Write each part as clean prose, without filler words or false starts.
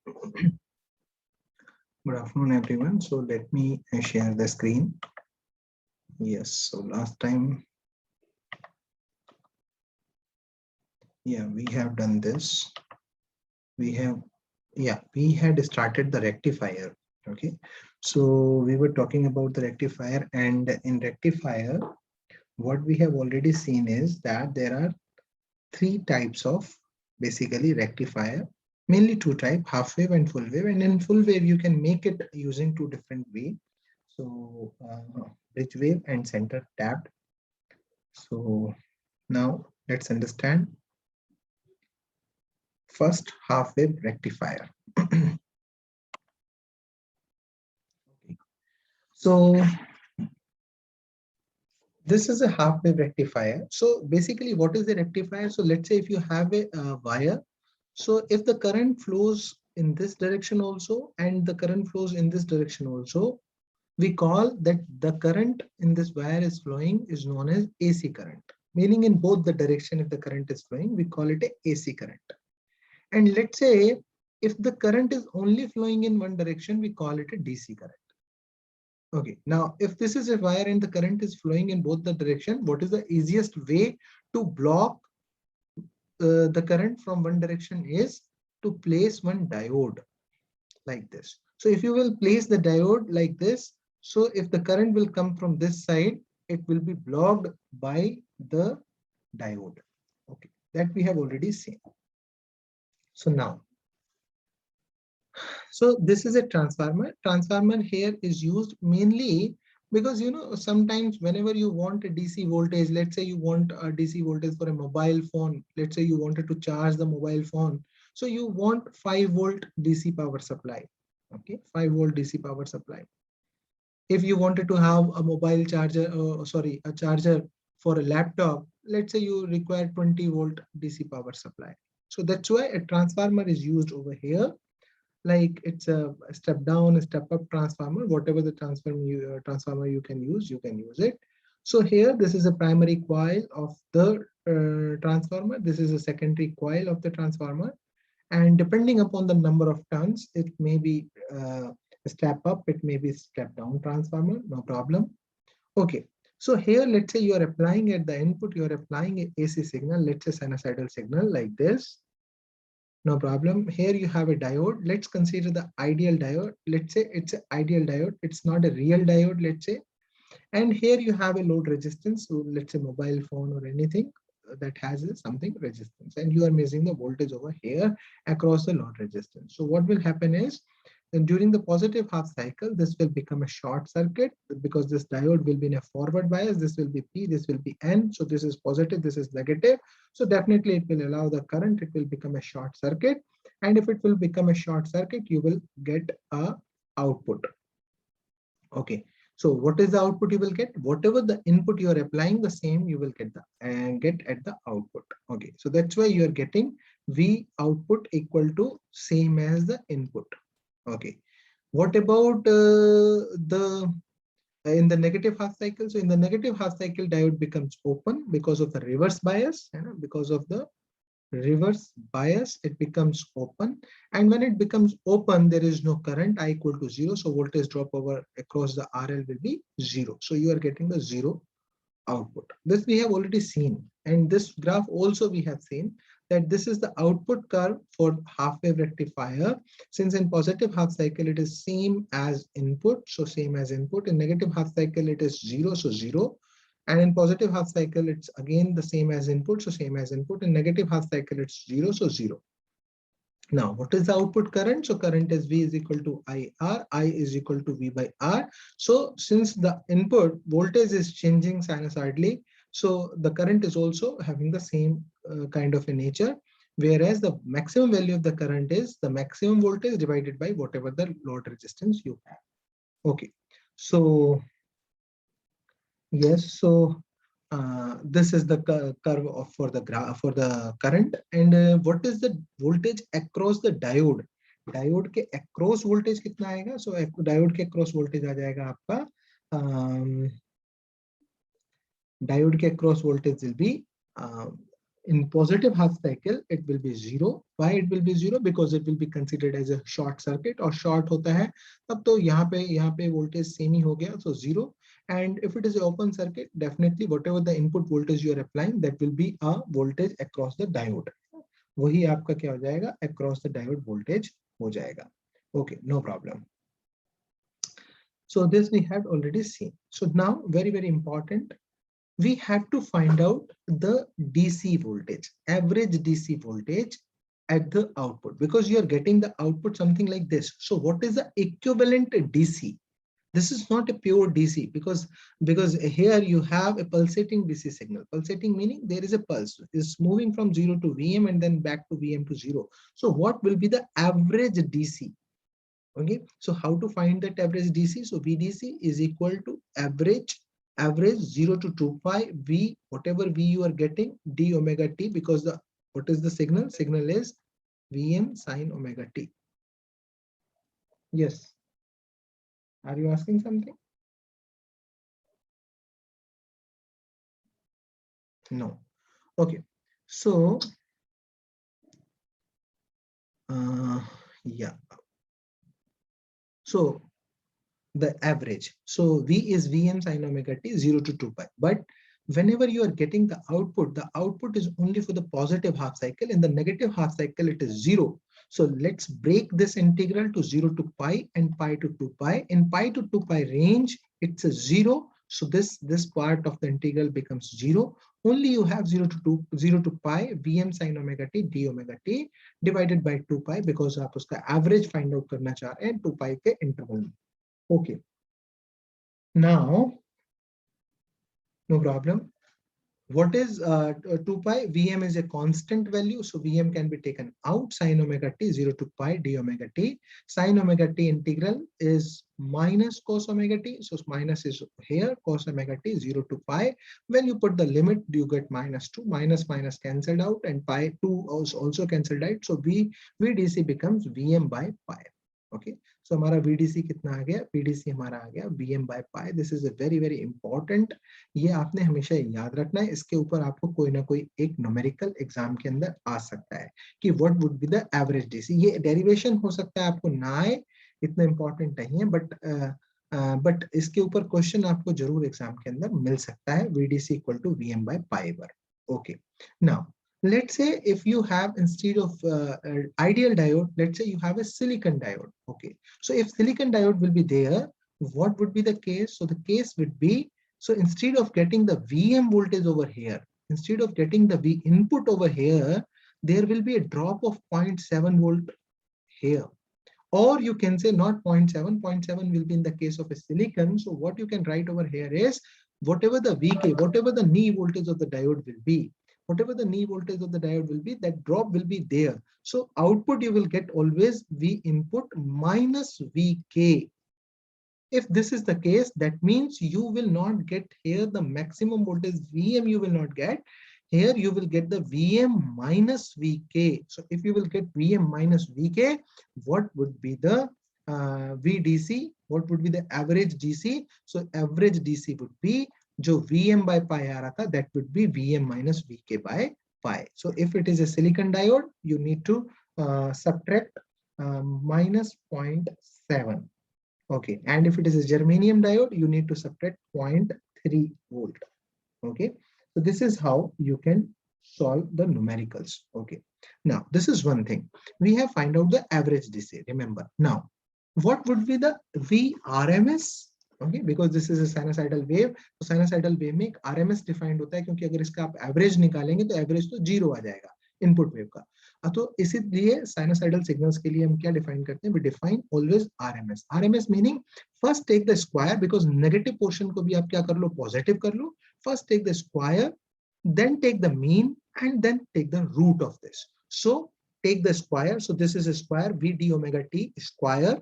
Good afternoon, everyone. So let me share the screen. Yes, so last time, yeah, we have done this. We had started the rectifier. Okay, so we were talking about the rectifier, and in rectifier, what we have already seen is that there are three types of basically rectifier, mainly two types, half wave and full wave. And in full wave, you can make it using two different ways. So bridge wave and center tapped. So now let's understand first half wave rectifier. So this is a half wave rectifier. So basically what is the rectifier? So let's say if you have a wire, so if the current flows in this direction also and the current flows in this direction also, we call that the current in this wire is flowing is known as AC current. Meaning in both the direction, if the current is flowing, we call it a AC current. And let's say if the current is only flowing in one direction, we call it a DC current. Okay, now if this is a wire and the current is flowing in both the direction, what is the easiest way to block the current from one direction is to place one diode like this. So if you will place the diode like this, so if the current will come from this side, it will be blocked by the diode. Okay, that we have already seen. So now, so this is a transformer. Transformer here is used mainly because sometimes whenever you want a DC voltage, let's say you want a DC voltage for a mobile phone, let's say you wanted to charge the mobile phone, so you want 5-volt DC power supply. Okay, 5-volt DC power supply. If you wanted to have a mobile charger, a charger for a laptop, let's say you require 20-volt DC power supply. So that's why a transformer is used over here. Like it's a step down, a step up transformer, whatever the transformer you can use it. So here, this is a primary coil of the transformer. This is a secondary coil of the transformer. And depending upon the number of turns, it may be a step up, it may be a step down transformer, no problem. Okay. So here, let's say you are applying at the input, you are applying a AC signal, let's say sinusoidal signal like this. No problem. Here you have a diode. Let's consider the ideal diode. Let's say it's an ideal diode. It's not a real diode, let's say. And here you have a load resistance. So let's say mobile phone or anything that has something resistance. And you are measuring the voltage over here across the load resistance. So what will happen is, then during the positive half cycle, this will become a short circuit because this diode will be in a forward bias. This will be P, this will be N. So this is positive, this is negative. So definitely it will allow the current, it will become a short circuit. And if it will become a short circuit, you will get a output. Okay. So what is the output you will get? Whatever the input you are applying, the same you will get at the output. Okay. So that's why you are getting V output equal to same as the input. Okay. What about in the negative half cycle? So in the negative half cycle, diode becomes open because of the reverse bias, because of the reverse bias, it becomes open. And when it becomes open, there is no current, I equal to 0. So voltage drop over across the RL will be 0. So you are getting the 0 output. This we have already seen. And this graph also we have seen that this is the output curve for half wave rectifier. Since in positive half cycle, it is same as input. So same as input. In negative half cycle, it is 0. So 0. And in positive half cycle, it's again the same as input. So same as input. In negative half cycle, it's 0. So 0. Now, what is the output current? So current is V is equal to IR, I is equal to V by R. So since the input voltage is changing sinusoidally, so the current is also having the same kind of a nature, whereas the maximum value of the current is the maximum voltage divided by whatever the load resistance you have. Okay, so yes, so this is the curve for the graph for the current. And what is the voltage across the diode? Diode के across voltage कितना आएगा? So diode के across voltage आ जाएगा आपका diode के across voltage will be In positive half cycle, it will be 0. Why it will be 0? Because it will be considered as a short circuit, और short होता है तब तो यहाँ पे voltage same ही हो गया, so 0. And if it is an open circuit, definitely whatever the input voltage you are applying, that will be a voltage across the diode. वही आपका क्या हो जाएगा, across the diode voltage हो जाएगा. Okay, no problem. So this we had already seen. So now very important, we have to find out the DC voltage, average DC voltage at the output, because you are getting the output something like this. So what is the equivalent DC? This is not a pure DC, because here you have a pulsating DC signal. Pulsating meaning there is a pulse, is moving from 0 to Vm and then back to Vm to 0. So what will be the average DC? Okay, so how to find that average DC? So VDC is equal to average 0 to 2 pi V, whatever V you are getting, d omega t, because the what is the signal? Signal is Vm sine omega t. Yes. Are you asking something? No. Okay. So yeah. So the average. So V is Vm sine omega t 0 to 2 pi. But whenever you are getting the output is only for the positive half cycle. In the negative half cycle, it is 0. So let's break this integral to 0 to pi and pi to 2 pi. In pi to 2 pi range, it's a 0. So this part of the integral becomes 0. Only you have 0 to pi Vm sine omega t d omega t divided by 2 pi, because आप उसका average find out करना चाह रहे हैं 2 pi के interval में. Okay. Now, no problem. What is 2 pi? Vm is a constant value, so Vm can be taken out. Sine omega t 0 to pi d omega t. Sine omega t integral is minus cos omega t, so minus is here, cos omega t 0 to pi. When you put the limit, you get minus 2. Minus cancelled out, and pi 2 also cancelled out. So VDC becomes Vm by pi. Okay, so हमारा VDC कितना आ गया? VDC हमारा आ गया Vm by pi. This is a very important. ये आपने हमेशा याद रखना है. इसके ऊपर आपको कोई ना कोई एक न्यूमेरिकल एग्जाम के अंदर आ सकता है कि what would be the average DC. ये डेरिवेशन हो सकता है आपको ना आए, इतना इंपॉर्टेंट नहीं है, बट इसके ऊपर क्वेश्चन आपको जरूर एग्जाम के अंदर मिल सकता है. VDC equal to Vm by pi bar. Okay, now let's say if you have, instead of ideal diode, let's say you have a silicon diode. Okay, so if silicon diode will be there, what would be the case? So the case would be, so instead of getting the Vm voltage over here, instead of getting the V input over here, there will be a drop of 0.7 volt here. Or you can say not 0.7, 0.7 will be in the case of a silicon. So what you can write over here is whatever the VK, whatever the knee voltage of the diode will be, whatever the knee voltage of the diode will be, that drop will be there. So output you will get always V input minus VK. If this is the case, that means you will not get here the maximum voltage Vm, you will not get. Here you will get the Vm minus Vk. So if you will get Vm minus Vk, what would be the VDC? What would be the average DC? So average DC would be जो Vm by pi आ रहा था, that would be Vm minus Vk by pi. So if it is a silicon diode, you need to subtract minus 0.7. Okay, and if it is a germanium diode, you need to subtract 0.3 volt. Okay, so this is how you can solve the numericals. Okay, now this is one thing. We have find out the average DC. Remember, now what would be the VRMS? Okay, because this is a sinusoidal wave. तो sinusoidal wave में RMS defined होता है, क्योंकि अगर इसका आप average निकालेंगे तो average तो 0 आ जाएगा input wave का. तो इसीलिए sinusoidal signals के लिए हम क्या define करते हैं? We define always RMS. RMS meaning first take the square, because negative portion को भी आप क्या कर लो? Positive कर लो. First take the square, then take the mean, and then take the root of this. So take the square. So this is a square, V d omega t square.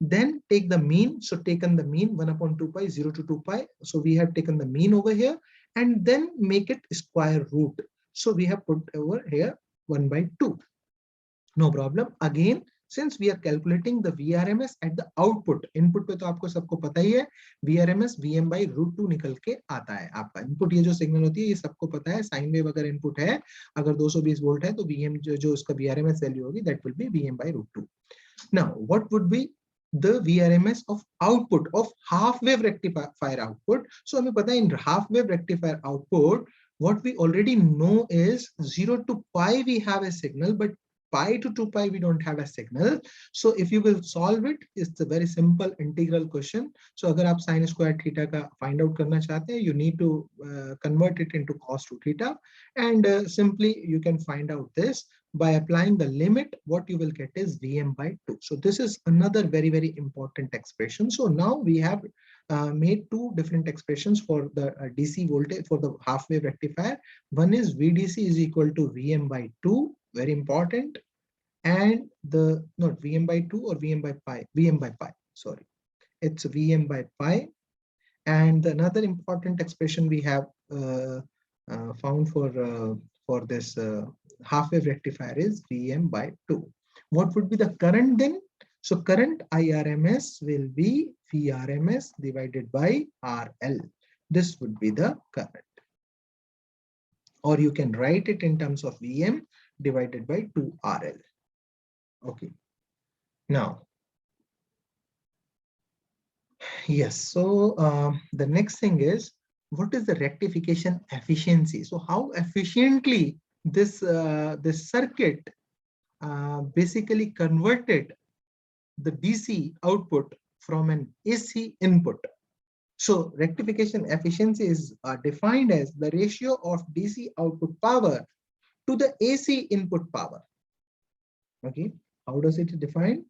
Then take the mean. So taken the mean 1 upon 2 pi, 0 to 2 pi. So we have taken the mean over here, and then make it square root. So we have put over here 1 by 2. No problem. Again, since we are calculating the VRMS at the output, input पे तो आपको सबको पता ही है VRMS VM by root 2 निकल के आता है आपका इनपुट, ये जो सिग्नल होती है ये सबको पता है, साइन वेव अगर इनपुट है अगर 220 वोल्ट है तो VM जो उसका VRMS वैल्यू होगी that will be VM by root 2. Now what would be the VRMS of output of half wave rectifier output? So हमें पता है in half wave rectifier output what we already know is 0 to pi we have a signal, but pi to 2 pi we don't have a signal. So if you will solve it, it's a very simple integral question. So अगर आप sin square theta का find out करना चाहते हैं, you need to convert it into cos 2 theta, and simply you can find out this by applying the limit. What you will get is Vm by 2. So this is another very, very important expression. So now we have made two different expressions for the DC voltage for the half wave rectifier. One is VDC is equal to Vm by 2, very important, and the not Vm by 2 or Vm by pi, Vm by pi, sorry, it's Vm by pi. And another important expression we have found for this half wave rectifier is Vm by 2. What would be the current then? So current IRMS will be VRMS divided by RL. This would be the current. Or you can write it in terms of Vm divided by 2RL. Okay. Now, yes, so the next thing is, what is the rectification efficiency? So how efficiently this circuit basically converted the DC output from an AC input. So rectification efficiency is defined as the ratio of DC output power to the AC input power. Okay, how does it define?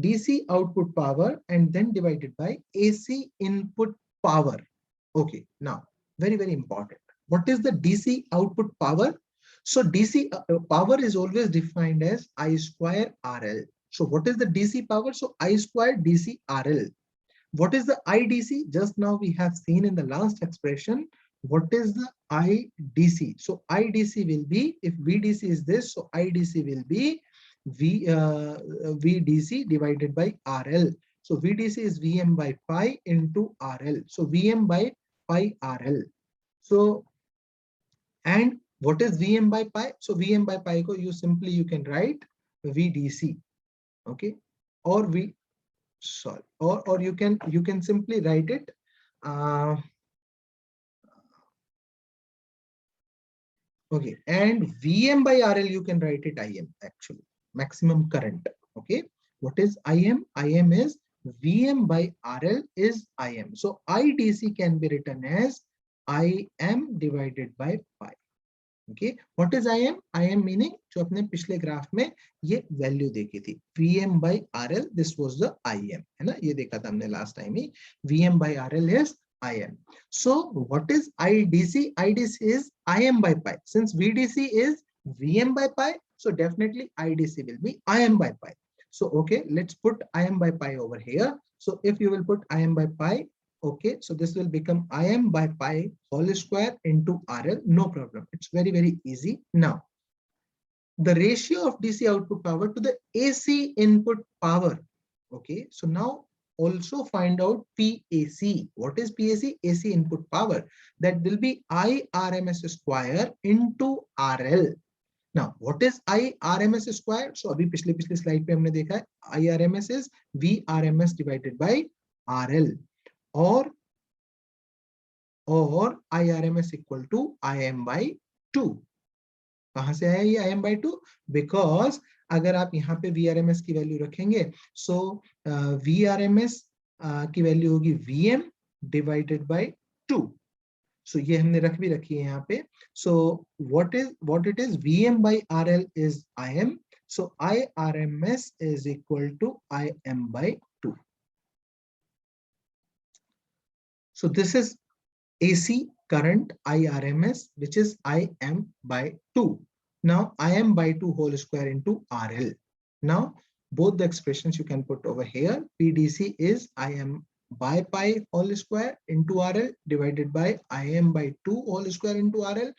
DC output power and then divided by AC input power. Okay, now very, very important. What is the DC output power? So DC power is always defined as I square RL. So what is the DC power? So I square DC RL. What is the IDC? Just now we have seen in the last expression. What is the IDC? So IDC will be, if VDC is this, so IDC will be VDC divided by RL. So VDC is Vm by pi into RL. So Vm by pi RL. So, and what is Vm by pi? So Vm by pi ko you can write VDC. Okay, or or you can simply write it okay, and Vm by RL you can write it Im, actually maximum current. Okay, what is Im? Im is Vm by RL is Im. So IDC can be written as Im divided by pi. Okay, what is Im? Im meaning जो अपने पिछले graph में ये value देखी थी Vm by RL, this was the Im, है ना, ये देखा था हमने last time he. Vm by RL is Im. So what is IDC? IDC is Im by pi. Since VDC is Vm by pi, so definitely IDC will be Im by pi. So okay, let's put Im by pi over here. So if you will put Im by pi, okay, so this will become Im by pi whole square into RL, no problem. It's very, very easy. Now, the ratio of DC output power to the AC input power. Okay, so now also find out PAC. What is PAC? AC input power. That will be IRMS square into RL. Now, what is IRMS square? So अभी पिछले slide पे हमने देखा है IRMS is VRMS divided by RL. Or IRMS equal to Im by 2. कहां से आया ये Im by 2? Because अगर आप यहाँ पे VRMS की वैल्यू रखेंगे, so VRMS की वैल्यू होगी Vm divided by 2. So ये हमने रख भी रखी है यहाँ पे. So what it is? Vm by RL is Im. So IRMS is equal to Im by 2. So this is AC current IRMS, which is Im by 2. Now Im by 2 whole square into RL. Now both the expressions you can put over here. PDC is Im by pi whole square into RL divided by Im by 2 whole square into RL.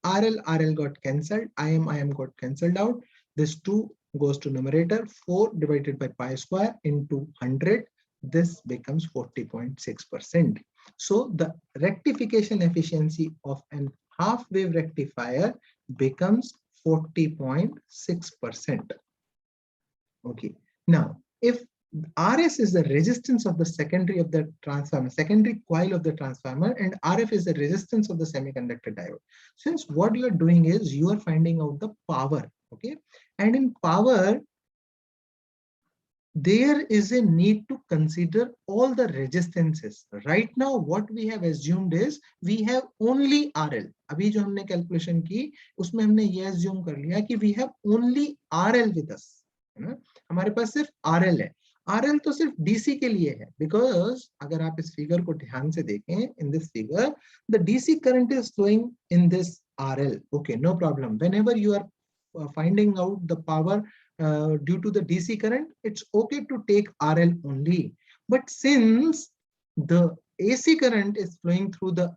RL got cancelled. Im got cancelled out. This 2 goes to numerator. 4 divided by pi square into 100. This becomes 40.6%. So the rectification efficiency of an half wave rectifier becomes 40.6%. Okay. Now, if RS is the resistance of the secondary of the transformer, secondary coil of the transformer, and RF is the resistance of the semiconductor diode. Since what you are doing is you are finding out the power, okay? And in power, there is a need to consider all the resistances. Right now, what we have assumed is we have only RL. अभी जो हमने calculation की, उसमें हमने ये assume कर लिया कि we have only RL with us. है ना? हमारे पास सिर्फ RL है. RL तो सिर्फ DC के लिए है, because अगर आप इस figure को ध्यान से देखें, in this figure, the DC current is flowing in this RL. Okay, no problem. Whenever you are finding out the power due to the DC current, it's okay to take RL only. But since the AC current is flowing through the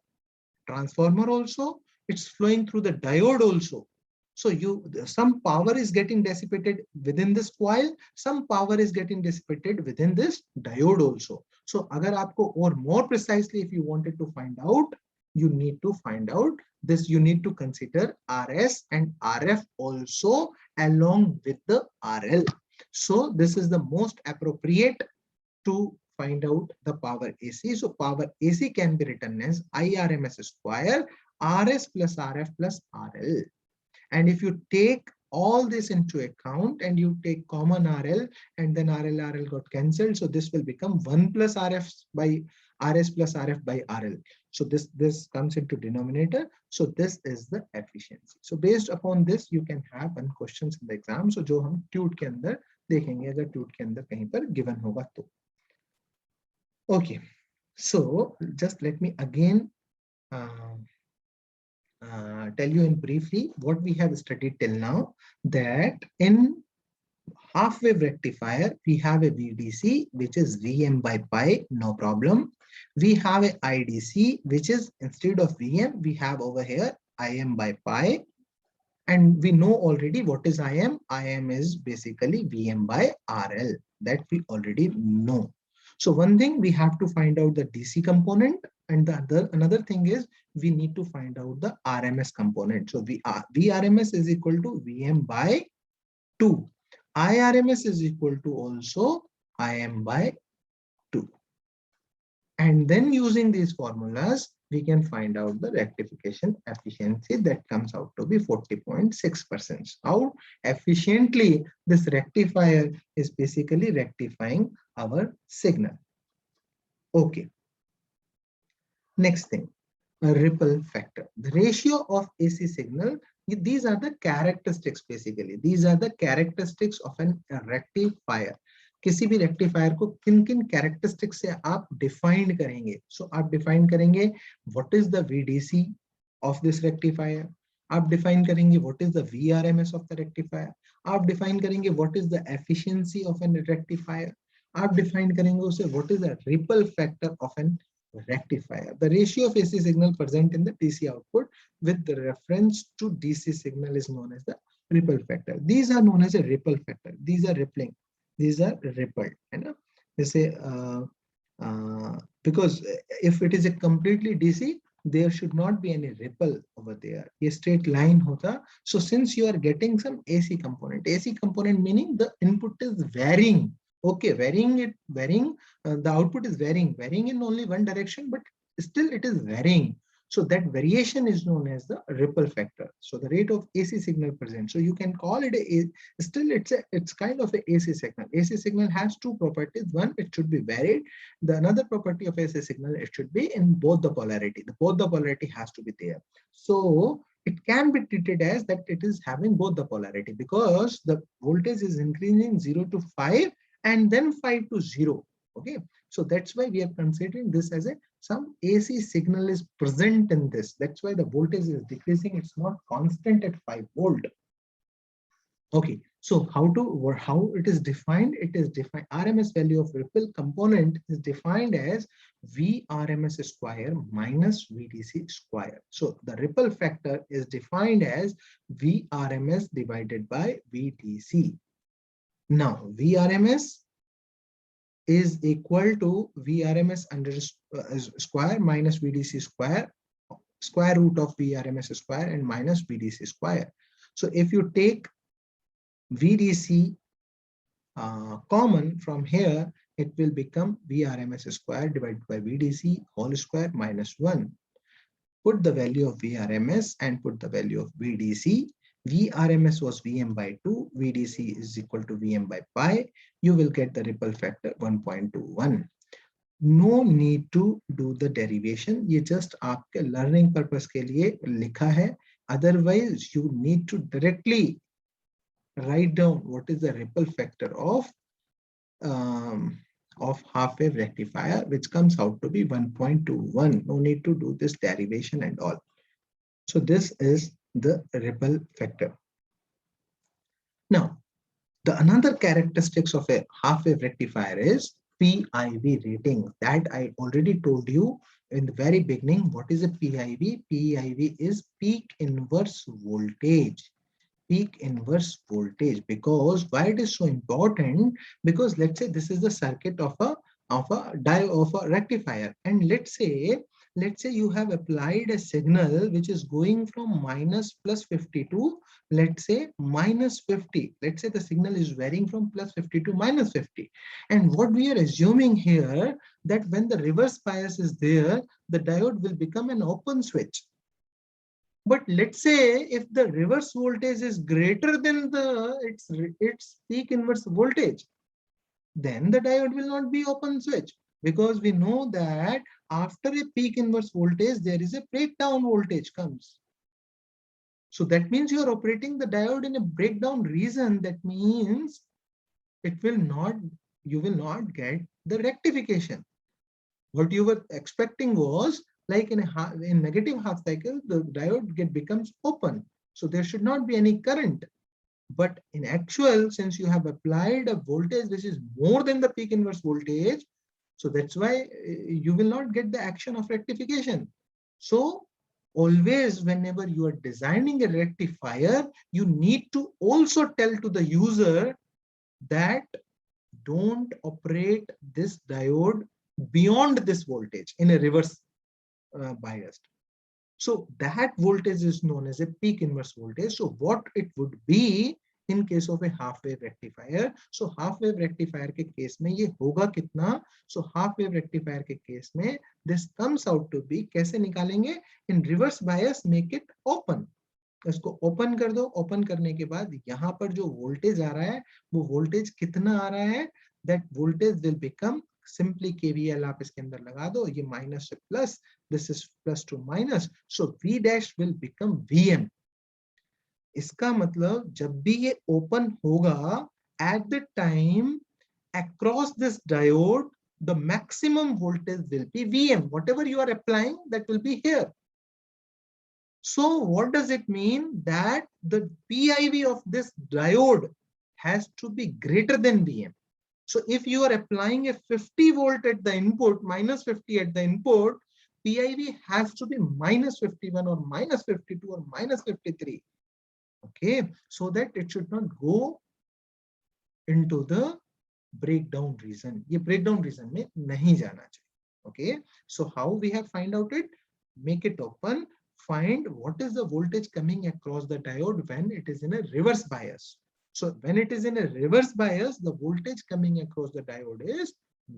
transformer also, it's flowing through the diode also. So some power is getting dissipated within this coil, some power is getting dissipated within this diode also. So agar aapko, or more precisely, if you wanted to find out, you need to find out this, you need to consider RS and RF also along with the RL. So this is the most appropriate to find out the power AC. So power AC can be written as IRMS square RS plus RF plus RL. And if you take all this into account and you take common RL, and then RL got cancelled, so this will become 1 plus RF by RS plus RF by RL. So this comes into denominator. So this is the efficiency. So based upon this, you can have one questions in the exam. So जो हम tweet के अंदर देखेंगे, अगर tweet के अंदर कहीं पर given होगा तो. Okay. So just let me again tell you in briefly what we have studied till now, that in half wave rectifier we have a VDC which is Vm by pi, no problem. We have a IDC which is, instead of Vm we have over here Im by pi, and we know already what is Im. Im is basically Vm by RL, that we already know. So one thing, we have to find out the DC component, and the another thing is we need to find out the RMS component. So Vrms is equal to Vm by 2. IRMS is equal to also Im by 2. And then using these formulas, we can find out the rectification efficiency that comes out to be 40.6%. How efficiently this rectifier is basically rectifying our signal. Okay. Next thing, a ripple factor. The ratio of AC signal, these are the characteristics basically. These are the characteristics of an rectifier. किसी भी rectifier को किन किन characteristic से आप define करेंगे. सो आप define करेंगे what is the VDC of this rectifier, आप डिफाइन करेंगे what is the VRMS of the rectifier, आप डिफाइन करेंगे what is the efficiency of an rectifier, आप डिफाइन करेंगे उसे what is the ripple factor of an rectifier. The ratio of AC signal present in the DC output with the reference to DC signal is known as the ripple factor. These are known as a ripple factor. These are rippling. These are rippled. They say because if it is a completely DC, there should not be any ripple over there. A straight line hota. So since you are getting some AC component meaning the input is varying. Okay, varying, the output is varying in only one direction, but still it is varying. So that variation is known as the ripple factor. So the rate of AC signal present. So you can call it it's kind of a AC signal. AC signal has two properties. One, it should be varied. The another property of AC signal, it should be in both the polarity. Both the polarity has to be there. So it can be treated as that it is having both the polarity, because the voltage is increasing 0 to 5 and then 5 to 0. Okay, so that's why we are considering this as some AC signal is present in this. That's why the voltage is decreasing. It's not constant at 5 volt. Okay, so how it is defined? It is defined, RMS value of ripple component is defined as Vrms square minus VDC square. So the ripple factor is defined as Vrms divided by VDC. Now VRMS is equal to VRMS under square minus VDC square, square root of VRMS square and minus VDC square. So if you take VDC common from here, it will become VRMS square divided by VDC whole square minus 1. Put the value of VRMS and put the value of VDC. VRMS was Vm by 2, VDC is equal to Vm by pi. You will get the ripple factor 1.21. No need to do the derivation. ये just आपके learning purpose के लिए लिखा है. Otherwise, you need to directly write down what is the ripple factor of half wave rectifier, which comes out to be 1.21. No need to do this derivation and all. So this is the ripple factor. Now, the another characteristics of a half wave rectifier is PIV rating. That I already told you in the very beginning. What is a PIV? PIV is peak inverse voltage. Peak inverse voltage. Because why it is so important? Because let's say this is the circuit of a rectifier, and let's say you have applied a signal which is going from minus plus 50 to, let's say, minus 50. Let's say the signal is varying from plus 50 to minus 50. And what we are assuming here, that when the reverse bias is there, the diode will become an open switch. But let's say if the reverse voltage is greater than its peak inverse voltage, then the diode will not be open switch, because we know that after a peak inverse voltage, there is a breakdown voltage comes. So that means you are operating the diode in a breakdown region. That means you will not get the rectification. What you were expecting was, like in negative half cycle, the diode becomes open. So there should not be any current. But in actual, since you have applied a voltage which is more than the peak inverse voltage, so that's why you will not get the action of rectification. So always, whenever you are designing a rectifier, you need to also tell to the user that don't operate this diode beyond this voltage in a reverse biased. So that voltage is known as a peak inverse voltage. So what it would be in case of a half wave rectifier? So half wave rectifier के case में ये होगा कितना? So half wave rectifier के case में this comes out to be, कैसे निकालेंगे? In reverse bias, make it open. इसको ओपन कर दो. ओपन करने के बाद यहाँ पर जो वोल्टेज आ रहा है, वो वोल्टेज कितना आ रहा है? That voltage will become, simply KVL आप इसके अंदर लगा दो. ये माइनस से plus, this is plus to minus. So V dash will become VM. इसका मतलब जब भी ये ओपन होगा, at the time across this diode, the maximum voltage will be VM. Whatever you are applying, that will be here. So what does it mean? That the PIV of this diode has to be greater than VM. So if you are applying a 50 volt at the input, minus 50 at the input, PIV has to be minus 51 or minus 52 or minus 53. Okay, so that it should not go into the breakdown region. ये breakdown region में नहीं जाना चाहिए. Okay, so how we have find out it? Make it open. Find what is the voltage coming across the diode when it is in a reverse bias. So when it is in a reverse bias, the voltage coming across the diode is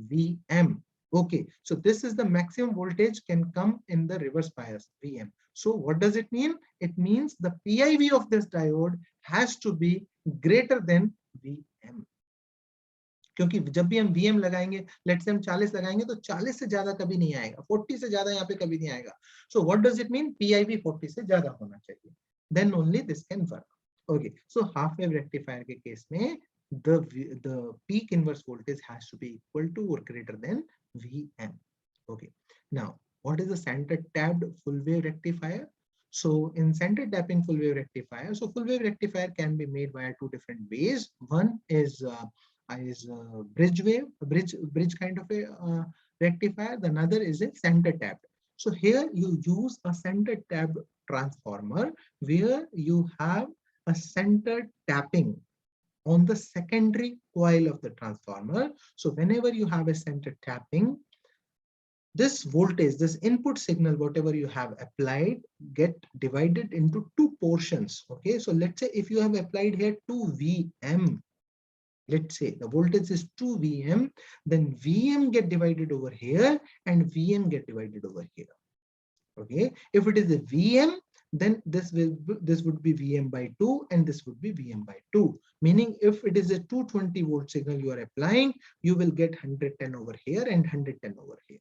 Vm. Okay, so this is the maximum voltage can come in the reverse bias, Vm. So what does it mean? It means the PIV of this diode has to be greater than Vm. क्योंकि जब भी हम VM लगाएंगे, let's say हम 40 लगाएंगे तो 40 से ज्यादा कभी नहीं आएगा, 40 से ज्यादा यहाँ पे कभी नहीं आएगा. So what does it mean? PIV 40 से ज्यादा होना चाहिए. Then only this can work. Okay, so half wave rectifier के केस में the peak inverse voltage has to be equal to or greater than Vm. Okay, now what is the center tapped full wave rectifier? So in center tapping full wave rectifier, so full wave rectifier can be made via two different ways. One is bridge wave, bridge kind of a rectifier. The another is a center tapped. So here you use a center tapped transformer where you have a center tapping. on the secondary coil of the transformer. So whenever you have a center tapping, this voltage, this input signal, whatever you have applied, get divided into two portions. Okay, so let's say if you have applied here 2 Vm, let's say the voltage is 2 Vm, then Vm get divided over here and Vm get divided over here. Okay, if it is a Vm, then this would be Vm by 2 and this would be Vm by 2. Meaning if it is a 220 volt signal you are applying, you will get 110 over here and 110 over here.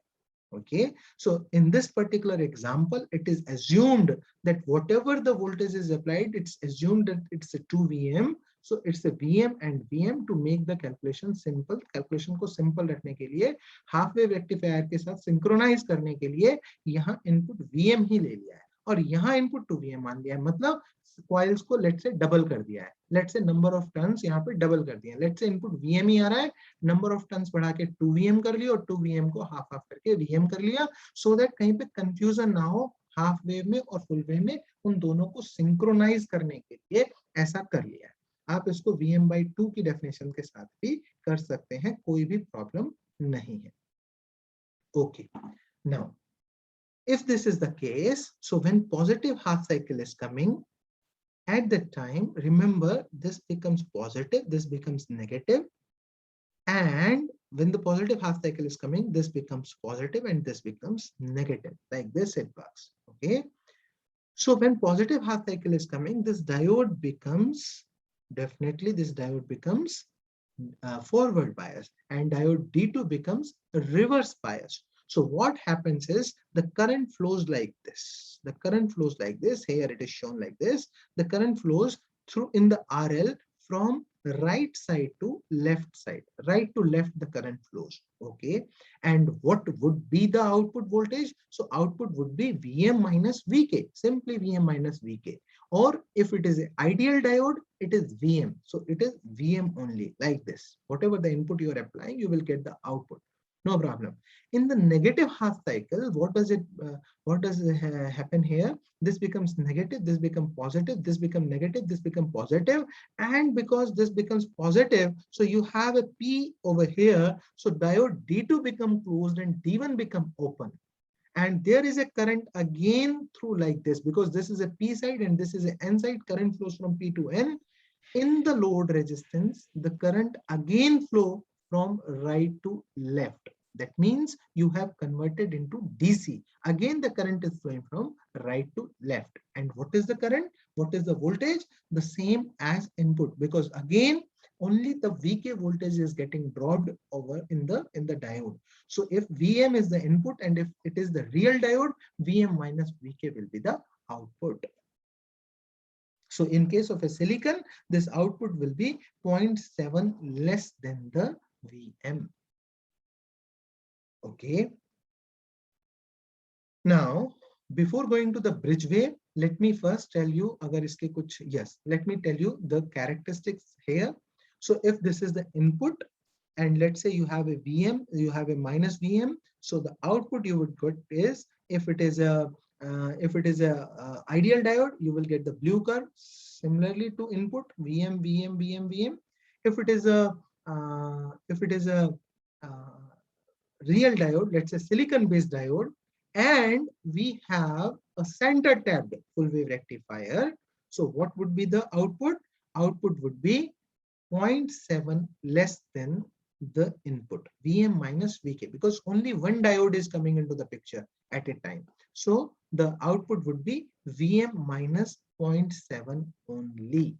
Okay, so in this particular example, it is assumed that whatever the voltage is applied, it's assumed that it's a 2 Vm. So it's a Vm and Vm to make the calculation simple. Calculation को simple रखने के लिए half wave rectifier के साथ synchronise करने के लिए यहाँ इनपुट Vm ही ले लिया है और यहाँ इनपुट 2 Vm मान लिया है, मतलब कॉइल्स को लेट से डबल कर दिया है। लेट से नंबर ऑफ टर्न्स यहाँ पे डबल कर दिया है। लेट से इनपुट Vm ही आ रहा है, नंबर ऑफ टर्न्स बढ़ा के 2 Vm कर लिया और 2 Vm को हाफ हाफ करके Vm कर लिया, सो दैट कहीं पे कंफ्यूजन ना हो हाफ वेव में और फुल वेव में, उन दोनों को सिंक्रोनाइज करने के लिए ऐसा कर लिया है। आप इसको Vm by 2 की डेफिनेशन के साथ भी कर सकते हैं, कोई भी प्रॉब्लम नहीं है। Okay, now if this is the case, so when positive half cycle is coming, at that time, remember, this becomes positive, this becomes negative, and when the positive half cycle is coming, this becomes positive and this becomes negative. Like this it works. Okay, so when positive half cycle is coming, this diode becomes, definitely this diode becomes forward bias, and diode D2 becomes reverse bias. So what happens is the current flows like this. The current flows like this. Here it is shown like this. The current flows through in the RL from right side to left side. Right to left the current flows. Okay. And what would be the output voltage? So output would be Vm minus Vk. Simply Vm minus Vk. Or if it is an ideal diode, it is Vm. So it is Vm only, like this. Whatever the input you are applying, you will get the output. No problem. In the negative half cycle, what does happen here? This becomes negative, this becomes positive, this becomes negative, this becomes positive, and because this becomes positive, so you have a P over here. So diode D2 become closed and D1 become open. And there is a current again through like this, because this is a P side and this is an N side. Current flows from P to N. In the load resistance, the current again flow from right to left. That means you have converted into DC. Again, the current is flowing from right to left. And what is the current? What is the voltage? The same as input, because again, only the Vk voltage is getting dropped over in the diode. So if Vm is the input and if it is the real diode, Vm minus Vk will be the output. So in case of a silicon, this output will be 0.7 less than the Vm. Okay. Now, before going to the bridge wave, let me first tell you, agar iske kuch, yes, let me tell you the characteristics here. So if this is the input, and let's say you have a Vm, you have a minus Vm, so the output you would get is, if it is a ideal diode, you will get the blue curve. Similarly to input, Vm, Vm, Vm, Vm. If it is a real diode, let's say silicon based diode, and we have a center tapped full wave rectifier, so what would be the output? Output would be 0.7 less than the input, Vm minus Vk, because only one diode is coming into the picture at a time. So the output would be Vm minus 0.7 only.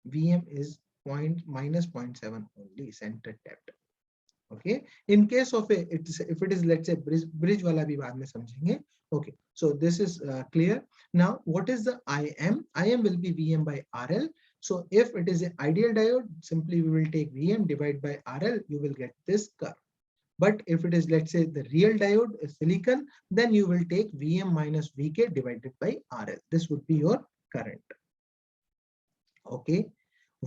Vm is minus 0.7 only, center tapped. Okay, in case of if it is, let's say, bridge wala bhi baad mein samjhenge. Okay, so this is clear. Now what is the Im? Im will be Vm by RL. So if it is an ideal diode, simply we will take Vm divided by RL, you will get this curve. But if it is, let's say, the real diode, silicon, then you will take Vm minus Vk divided by RL. This would be your current. Okay,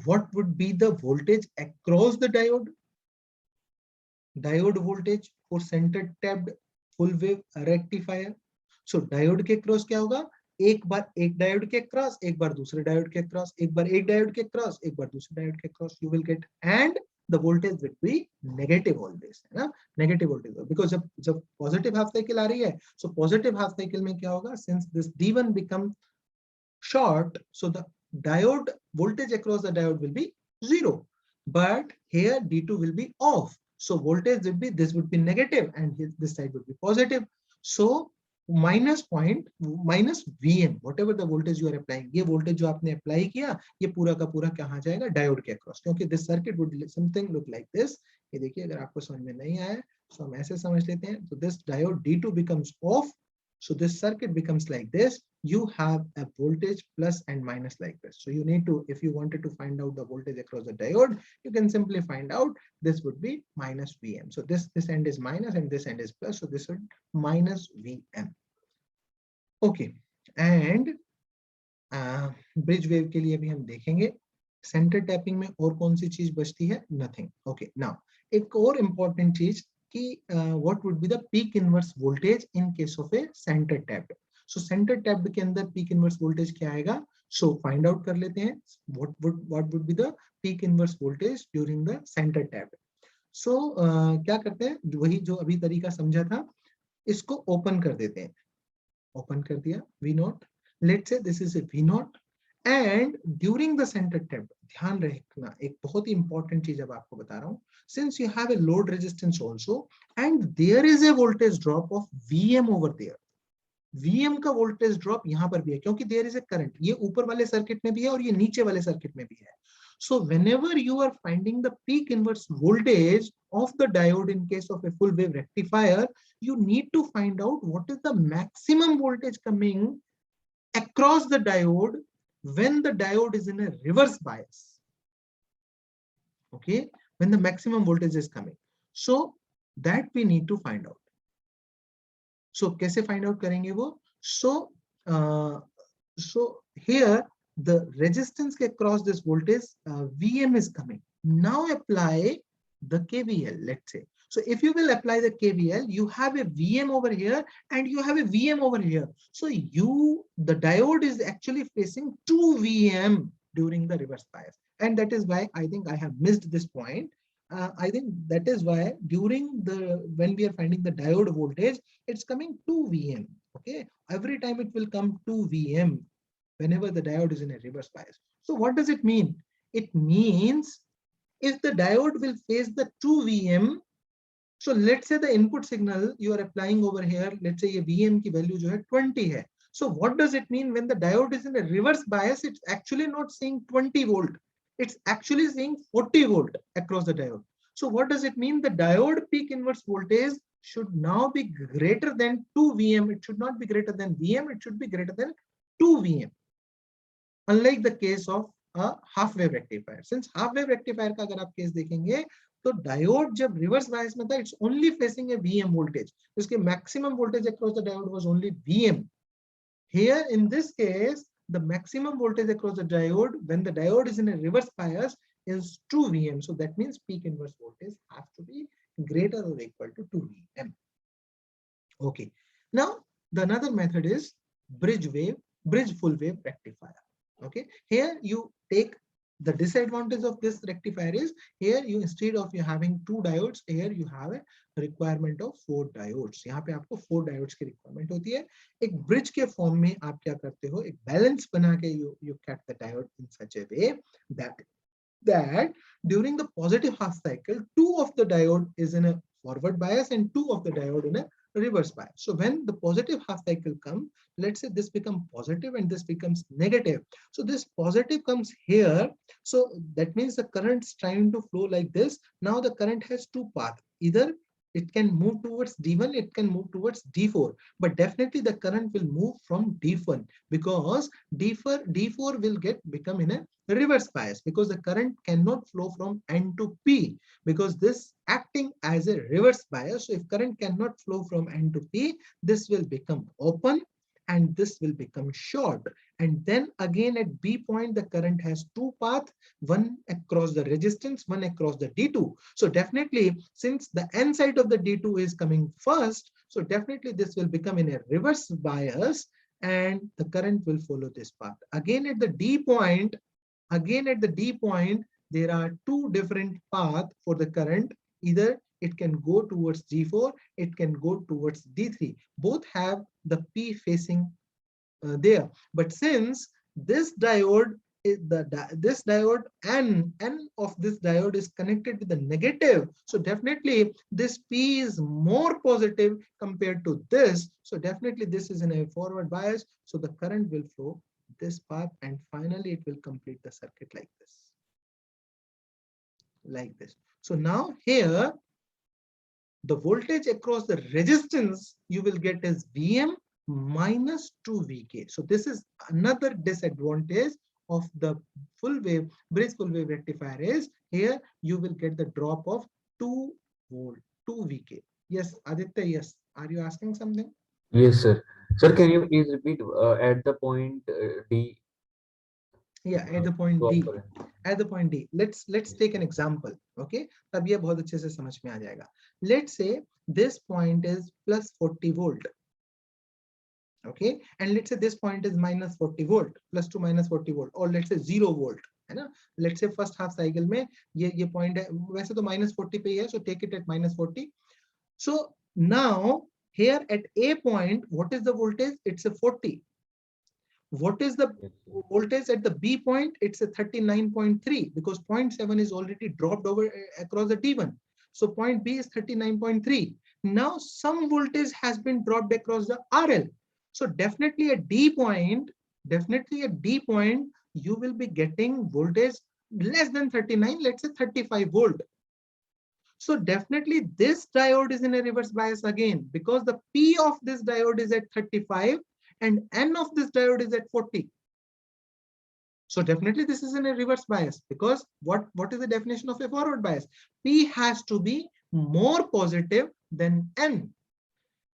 what would be the voltage across the diode? Diode voltage for center tapped full wave rectifier. So diode के cross क्या होगा? एक बार एक diode के cross, एक बार दूसरे diode के cross, एक बार एक डायोड के क्रॉस, एक बार दूसरे डायोड के cross, you will get, and the voltage will be negative always, है ना, नेगेटिव वोल्टेज, बिकॉज जब जब पॉजिटिव हाफ साइकिल आ रही है, सो पॉजिटिव हाफ साइकिल में क्या होगा, since this D1 become short, so the diode voltage across the diode will be 0, but here D2 will be off, so voltage will be, this would be negative and here, this side would be positive, so minus point minus Vm, whatever the voltage you are applying, ये voltage जो आपने apply किया, ये पूरा का पूरा कहाँ जाएगा, diode के across, क्योंकि this circuit would something look like this, ये देखिए अगर आपको समझ में नहीं आया तो हम ऐसे समझ लेते हैं, so this diode D2 becomes off, so this circuit becomes like this, you have a voltage plus and minus like this. So you need to, if you wanted to find out the voltage across the diode, you can simply find out this would be minus Vm. So this end is minus and this end is plus. So this would minus Vm. Okay. And bridge wave के लिए भी हम देखेंगे centre tapping में और कौन सी चीज बचती है, नथिंग. ओके, नाउ एक और इंपॉर्टेंट चीज कि what would be the peak inverse voltage in case of A centre tapped. So centre tapped के अंदर पीक इनवर्स वोल्टेज क्या आएगा, सो फाइंड आउट कर लेते हैं what would be the peak inverse voltage during the centre tapped. So क्या करते हैं, वही जो अभी तरीका समझा था, इसको ओपन कर देते हैं. ओपन कर दिया V0, let's say this is a V0, and during the center tap, ध्यान रखना एक बहुत ही इंपॉर्टेंट चीज अब आपको बता रहा हूँ, since you have a load resistance also and there is a voltage drop of Vm over there, Vm का वोल्टेज ड्रॉप यहाँ पर भी है क्योंकि देयर इज ए करंट, ये ऊपर वाले सर्किट में भी है और ये नीचे वाले सर्किट में भी है. So whenever you are finding the peak inverse voltage of the diode in case of a full wave rectifier, you need to find out what is the maximum voltage coming across the diode when the diode is in a reverse bias. Okay, when the maximum voltage is coming, so that we need to find out. So कैसे find out करेंगे वो, so here the resistance across this voltage Vm is coming. Now apply the KVL, let's say. So if you will apply the KVL, you have a Vm over here and you have a Vm over here. So the diode is actually facing 2 Vm during the reverse bias. And that is why I think I have missed this point. I think that is why when we are finding the diode voltage, it's coming 2 Vm. Okay, every time it will come 2 Vm whenever the diode is in a reverse bias. So what does it mean? It means if the diode will face the 2 Vm, so let's say the input signal you are applying over here, let's say ये Vm की value जो है 20 है. So what does it mean when the diode is in a reverse bias? It's actually not saying 20 volt. It's actually saying 40 volt across the diode. So what does it mean? The diode peak inverse voltage should now be greater than 2 Vm. It should not be greater than Vm. It should be greater than 2 Vm. Unlike the case of a half wave rectifier. Since half wave rectifier का अगर आप case देखेंगे तो diode जब reverse bias में था, it's only facing a Vm voltage. इसके maximum voltage across the diode was only Vm. Here in this case, the maximum voltage across the diode when the diode is in a reverse bias is 2 Vm. So that means peak inverse voltage has to be greater or equal to 2 Vm. Okay. Now the another method is bridge full wave rectifier. Okay. Here you take the disadvantage of this rectifier is here you instead of you having 2 diodes, here you have a requirement of 4 diodes. यहाँ पे आपको 4 diodes की requirement होती है. एक bridge के form में आप क्या करते हो, एक balance बना के you cut the diode in such a way that during the positive half cycle, 2 of the diode is in a forward bias and 2 of the diode in a reverse bias. So when the positive half cycle comes, let's say this becomes positive and this becomes negative. So this positive comes here. So that means the current is trying to flow like this. Now the current has 2 paths. Either it can move towards D1, it can move towards D4. But definitely the current will move from D1 because D4 will become in a reverse bias because the current cannot flow from N to P because this acting as a reverse bias. So if current cannot flow from N to P, this will become open and this will become short. And then again at B point, the current has 2 paths, one across the resistance, one across the D2. So definitely, since the N side of the D2 is coming first, so definitely this will become in a reverse bias and the current will follow this path. Again at the D point, there are two different paths for the current. Either it can go towards G4, it can go towards D3. Both have the P facing there. But since this diode is this diode N of this diode is connected with the negative, so definitely this P is more positive compared to this. So definitely this is in a forward bias. So the current will flow this path, and finally it will complete the circuit like this. Like this. So now here the voltage across the resistance you will get is Vm minus 2Vk. So this is another disadvantage of the full wave bridge full wave rectifier is here you will get the drop of 2 volt, 2Vk. Yes, Aditya, yes. Are you asking something? Yes, sir. Sir, Yes. can you please repeat at the point D? Yeah, at the point Drop D. current. At the point D, let's take an example. Okay, तब ये बहुत अच्छे से समझ में आ जाएगा. Let's say this point is plus 40 volt. Okay, and let's say this point is minus 40 volt, plus to minus 40 volt, or let's say 0 volt, है ना? Let's say first half cycle में ये point है, वैसे तो minus 40 पे ही है, so take it at minus 40. So now here at A point, what is the voltage? It's a 40. What is the Yes, sir. voltage at the B point? It's a 39.3 because 0.7 is already dropped over across the D1. So point B is 39.3. Now some voltage has been dropped across the RL. So definitely at D point, you will be getting voltage less than 39, let's say 35 volt. So definitely this diode is in a reverse bias again because the P of this diode is at 35 and N of this diode is at 40. So definitely this is in a reverse bias because what is the definition of a forward bias? P has to be more positive than N.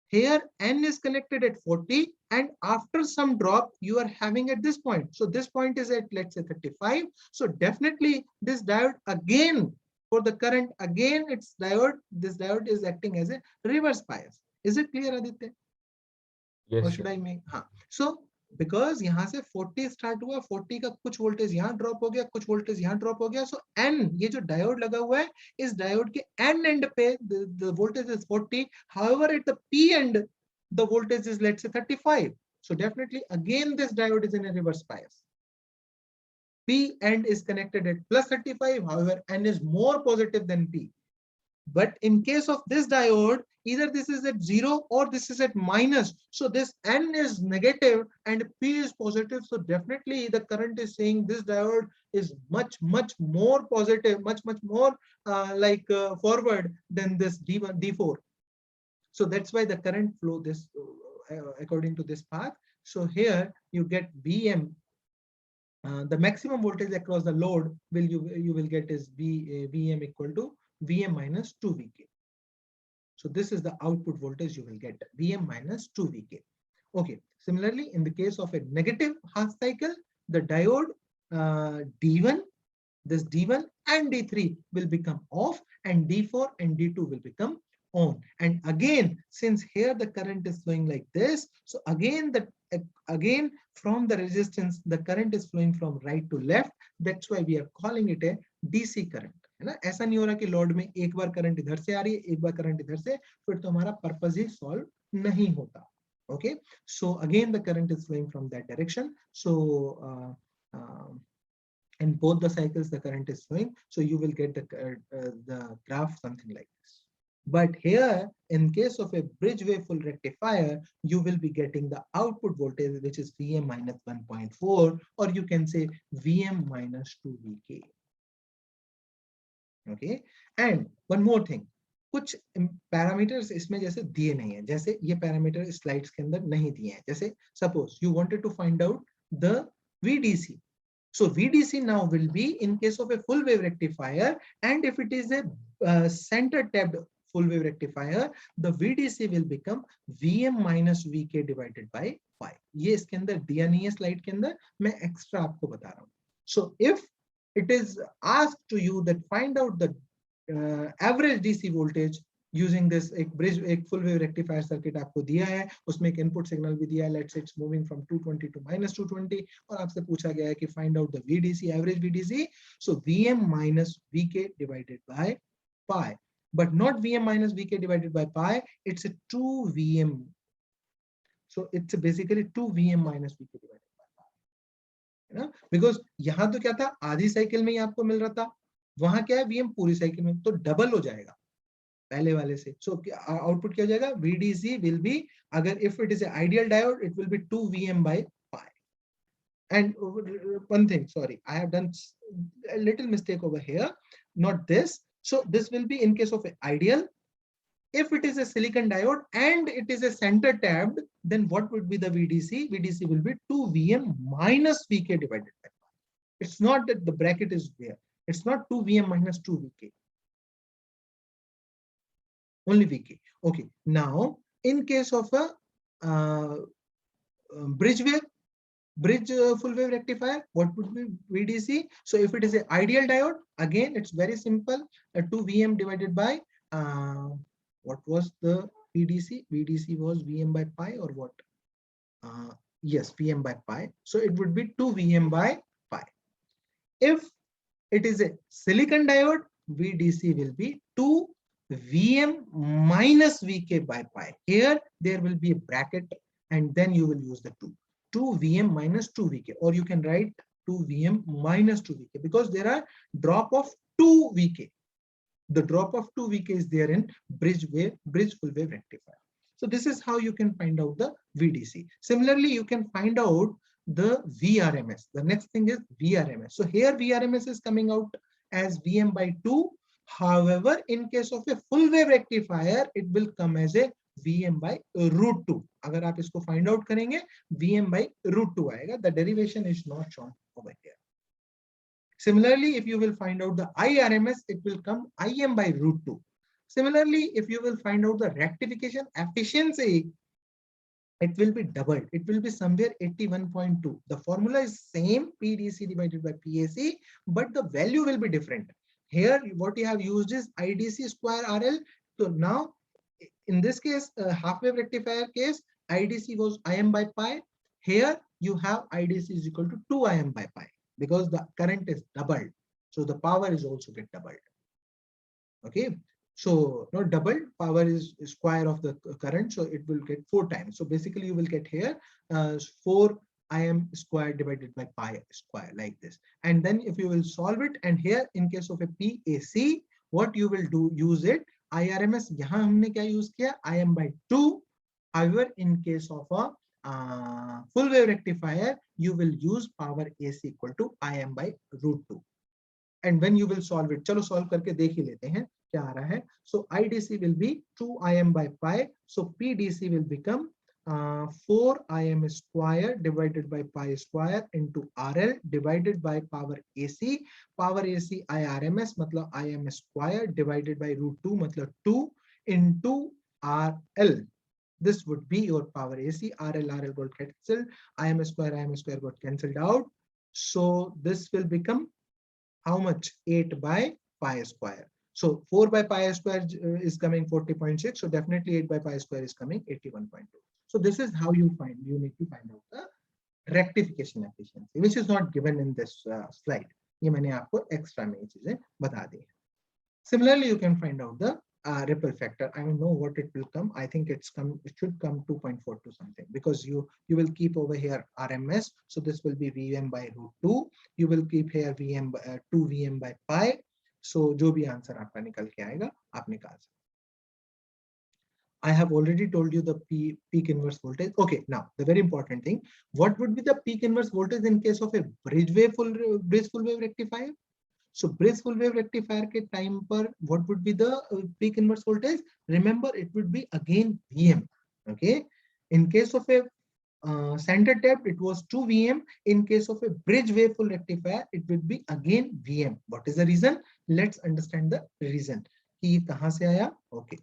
Here N is connected at 40 and after some drop you are having at this point. So this point is at let's say 35. So definitely this diode again for the current again this diode is acting as a reverse bias. Is it clear, Aditya? Or Yes, should sir. I make so because यहाँ से 40 start हुआ 40 का कुछ voltage यहाँ drop हो गया कुछ voltage यहाँ ड्रॉप हो गया सो N ये जो डायोड लगा हुआ है इस डायोड के N एंड पे the voltage is 40 however at the P end the voltage is let's say 35 so definitely again this diode is in a reverse bias. P end is connected at plus 35 however N is more positive than P. But in case of this diode, either this is at 0 or this is at minus. So this N is negative and P is positive. So definitely the current is saying this diode is much more positive, much more forward than this D1, D4. So that's why the current flow this according to this path. So here you get Vm. The maximum voltage across the load you will get is Vm equal to Vm minus 2Vk. So this is the output voltage you will get Vm minus 2Vk. Okay. Similarly, in the case of a negative half cycle, the diode D1, this D1 and D3 will become off and D4 and D2 will become on. And again, since here the current is flowing like this, so again from the resistance, the current is flowing from right to left. That's why we are calling it a DC current. है ना ऐसा नहीं हो रहा कि load में एक बार current इधर से आ रही है एक बार करंट इधर से फिर तो हमारा पर्पस ही सॉल्व नहीं होता. Okay, so again the current is flowing from that direction. So in both the cycles the current is flowing, so you will get the graph something like this. But here in case of a bridge wave full rectifier you will be getting the output voltage which is Vm minus 1.4 or you can say Vm minus 2Vk. Okay, and one more thing, कुछ parameters इसमें जैसे दिए नहीं है, जैसे ये parameter slides के अंदर नहीं दिए हैं. जैसे suppose you wanted to find out the VDC. So VDC now will be in case of a full wave rectifier, and if it is a center tapped full wave rectifier, the VDC will become Vm minus Vk divided by 5. ये इसके अंदर दिया नहीं है slide के अंदर, मैं extra आपको बता रहा हूँ. So if it is asked to you that find out the average DC voltage using this एक ब्रिज एक फुल वेव रेक्टिफायर सर्किट आपको दिया है, उसमें एक इनपुट सिग्नल भी दिया है, let's it's moving from 220 two -220 और आपसे पूछा गया है कि find out the VDC average VDC, so VM minus VK divided by pi, but not VM minus VK divided by pi, it's a 2VM, so it's basically 2VM minus VK divided by pi, है ना, because यहाँ तो क्या था आधी cycle में ही आपको मिल रहा था, वहां क्या है VM पूरी साइकिल में, तो डबल हो जाएगा पहले वाले से, सो आउटपुट क्या हो जाएगा VDC विल बी, अगर if it is ideal diode it will be 2VM by pi. And one thing, sorry, I have done a little mistake over here, not this, so this will be in case of ideal. If it is a silicon diode and it is a center tapped, then what would be the VDC? VDC will be 2VM minus VK divided by pi. It's not that the bracket is there, it's not 2VM minus 2VK, only VK. Okay, now in case of a bridge full wave rectifier, what would be VDC? So if it is an ideal diode, again it's very simple, 2VM divided by what was the VDC? VDC was VM by pi or what? Yes, VM by pi, so it would be 2VM by pi. If it is a silicon diode, VDC will be 2VM minus VK by pi. Here there will be a bracket and then you will use the 2VM minus 2VK, or you can write 2VM minus 2VK because there are drop of 2VK. The drop of 2VK is there in bridge full wave rectifier. So this is how you can find out the VDC. Similarly, you can find out the VRMS. The next thing is VRMS. So here VRMS is coming out as VM by 2. However, in case of a full wave rectifier, it will come as a VM by root 2. अगर आप इसको find out करेंगे, VM by root 2 आएगा. The derivation is not shown over here. Similarly, if you will find out the IRMS, it will come IM by root 2. Similarly, if you will find out the rectification efficiency, it will be doubled. It will be somewhere 81.2. The formula is same, PDC divided by PAC, but the value will be different. Here, what you have used is IDC square RL. So now, in this case, half wave rectifier case, IDC was IM by pi. Here, you have IDC is equal to 2 IM by pi because the current is doubled. So the power is also get doubled. Okay. So not double, power is square of the current, so it will get 4 times. So basically you will get here 4 IM square divided by pi square like this. And then if you will solve it, and here in case of a PAC, what you will do, use it, IRMS यहाँ हमने क्या use किया, IM by 2. However, in case of a full wave rectifier, you will use power AC equal to IM by root 2. And when you will solve it, चलो solve करके देख ही लेते हैं क्या आ रहा है. So IDC will be 2 IM by pi. So PDC will become 4 IM square divided by pi square into RL divided by power AC. Power AC IRMS मतलब IM square divided by root 2 मतलब 2 into RL. This would be your power AC. RL got cancelled. IM square got cancelled out. So this will become how much? 8 by pi square. So 4 by pi square is coming 40.6. So definitely 8 by pi square is coming 81.2. So this is how you need to find out the rectification efficiency, which is not given in this slide. ये मैंने आपको extra में ये चीजें बता दी है. Similarly, you can find out the ripple factor. I don't know what it will come. I think it should come 2.42 something, because you will keep over here RMS. So this will be VM by root 2. You will keep here VM by 2 VM by pi. So जो भी answer आपका निकल के आएगा आप निकाल सकते. I have already told you the peak inverse voltage. Okay, now the very important thing, what would be the peak inverse voltage in case of a bridge full wave rectifier? So bridge full wave rectifier के time पर what would be the peak inverse voltage? Remember, it would be again VM. Okay, in case of a center tapped, it was 2 VM. In case of a bridge wave full rectifier, it would be again VM. What is the reason? Let's understand the reason. कि कहाँ से आया? Okay.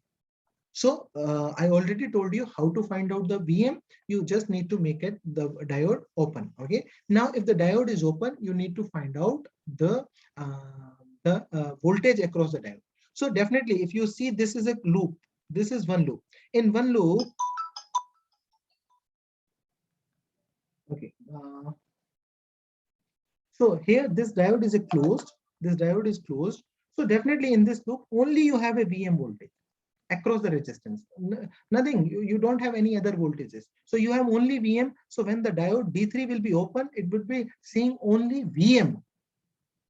So I already told you how to find out the VM. You just need to make it the diode open. Okay. Now, if the diode is open, you need to find out the voltage across the diode. So definitely, if you see, this is a loop. This is one loop. In one loop, okay. So here, this diode is closed. This diode is closed. So definitely in this loop, only you have a VM voltage across the resistance. Nothing, you don't have any other voltages. So you have only VM. So when the diode D3 will be open, it would be seeing only VM.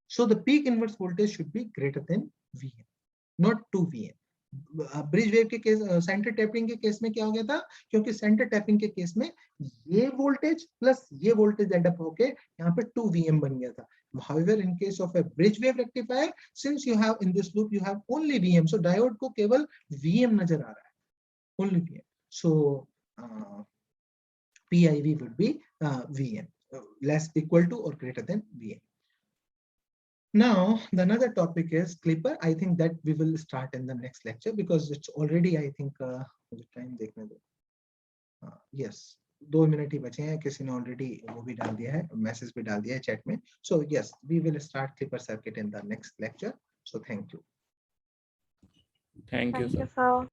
So the peak inverse voltage should be greater than VM, not 2 VM. Bridge wave के case, centre tapping के case में क्या हो गया था, क्योंकि centre tapping के case में ये वोल्टेज प्लस ये वोल्टेज एड अप होके यहाँ पे 2 VM बन गया था. However, in case of a bridge wave rectifier, since you have in this loop you have only VM, so diode को केवल VM नजर आ रहा है, only VM. So PIV would be VM, less equal to or greater than VM. Now, the another topic is Clipper. I think that we will start in the next lecture because it's already, I think, time देखने दो. Yes, 2 minute ही बचे हैं. किसी ने already वो भी डाल दिया है, मैसेज भी डाल दिया है chat में. So yes, we will start Clipper circuit in the next lecture. So thank you. Thank you, Thank you, sir. sir.